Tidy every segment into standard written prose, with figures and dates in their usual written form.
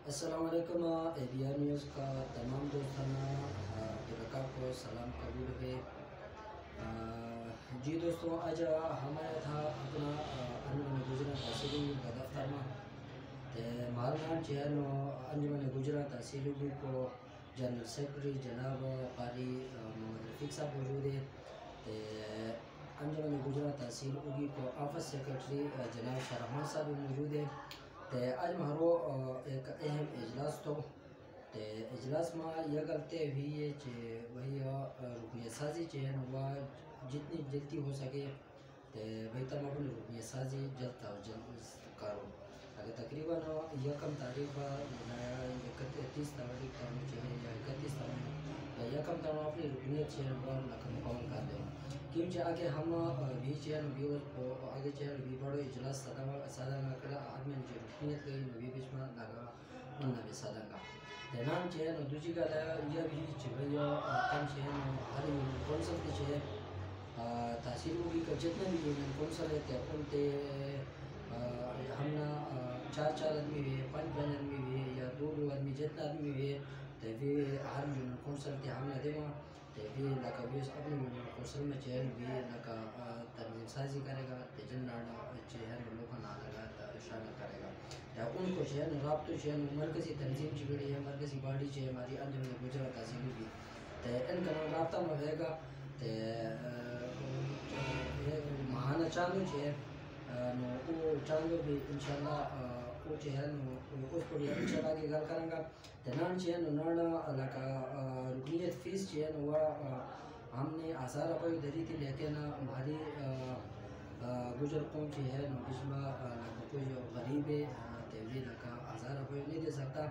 السلام علیکم. ABR news کا تمام دوستانہ عبدالرقاب کو سلام قبول ہے. جی دوستوں، آج ہمارا تھا اپنا انجمن گجرات تحصیلی کا دفتر میں مالنان چین انجمن گجرات تحصیلی کو جنرل سیکرٹری جناب قاری محمد رفیق صاحب موجود ہے. انجمن گجرات تحصیل اگی کو آفس سیکرٹری جناب شاہرحمان صاحب موجود ہے. آج ہمارو ایک اہم اجلاس تو اجلاس میں یہ کرتے ہوئی وہی رکنیت سازی وہ جتنی جلدی ہو سکے وہی تم اپنی رکنیت سازی جلد کرو. اگر تقریباً یکم تاریخ 31 تاریخ یا 31 تاریخ یا یکم تاریخ اپنی رکنیت مکمل کر دیں، کیونکہ آگے ہم بھی آگے بھی بڑو اجلاس سادہ کرا آدمی رکنیت گئی نبی بشما لگا ان نبی سادہ کا نام چین دوسری کا یہ بھی چبھیا کم چین ہر یونین کونسل کے چھ تحصیل ہوگی کا جتنے بھی یونین کونسل ہے ان تے ہم چار آدمی ہوئے 5 آدمی ہوئے یا 2 آدمی جتنا آدمی ہوئے ہر یونین کونسل کے ہم نے دیما لکا بیس اپنے یونین کونسل میں چین بھی لکا تنظیم سازی کرے گا جن چہن لوگوں نہ لگا شامل کرے گا. ان کو چہن رابطوں چہن مرکزی تنظیم چگڑی ہے، مرکزی باڈی چاہے ہماری انجمن گجرات تحصیلی بھی ان کا نام رابطہ میں رہے گا. ماہانہ چاندو چاہے وہ چاندو بھی انشاءاللہ وہ چہن اس پر انشاءاللہ کی گل کریں گا. نان چہن نانا لکا رکنیت فیس چہن وہ ہم نے 1000 روپے دری تھی، لیکن ہماری گجر قوم کی ہے بشما کوئی غریب ہے بھی لکا 1000 روپے نہیں دے سکتا.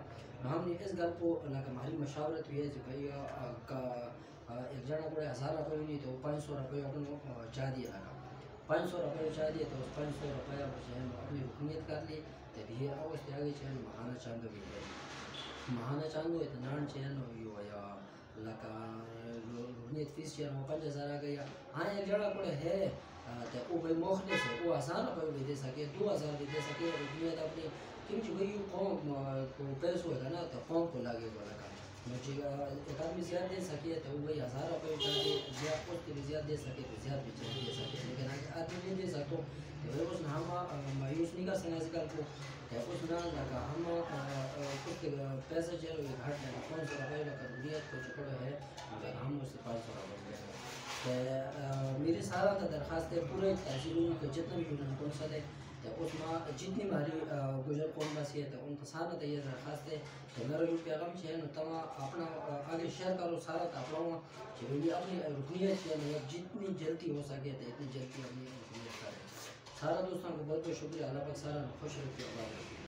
ہم نے اس گل کو لکا ہماری مشاورت ہوئی ہے کہ بھائی ایک جنا کو 1000 روپے نہیں تو 500 روپے اپنا چاہ دیا لگا 500 روپے چاہ دیا تو 500 روپے اپنی رکنیت کر لی. بھی اس کے آگے چین ماہانہ چاندو بھی ہے. ماہانہ چاندو اتنان چین یا لکا رکنیت فیس چین وہ 5000 آ گیا. ہاں ایک جڑا کو ہے تو وہ بھائی مخلص ہے، وہ 1000 روپے بھی دے سکے 2000 بھی دے سکے رکنیت اپنی، کیونکہ وہی قوم کو پیسوں ہے نا تو قوم کو لگے گا لگا مجھے ایک آدمی زیادہ دے سکے تو وہی 1000 روپے چاہیے زیادہ اس کے بھی زیادہ دے سکے تو زیادہ بھی چاہیے دے سکے، لیکن اگر آدمی نہیں دے سکتا تو اس نے ہم مایوس نہیں کر سکیں اس گل کو. اس نے لگا ہم کچھ پیسے چلو گھٹ لگا 500 روپے لگا رکنیت کو چکڑا ہے مگر ہم اس سے 500 روپے لے گا. میری سارا درخواست ہے پورے تحصیلوں کے جتنے بھی یونین کونسل ہے اس میں جتنی ہماری گجر قوم بسی ہے تو ان کا سارا یہ درخواست ہے کہ میرا جو پیغام ہے تم اپنا آگے شیئر کرو سارا اپنا کہ اپنی رکنیت جتنی جلدی ہو سکے تو اتنی جلدی اپنی رکنیت کرے. سارا دوستوں کو بہت بہت شکریہ. اللہ پاک سارا خوش رکھے.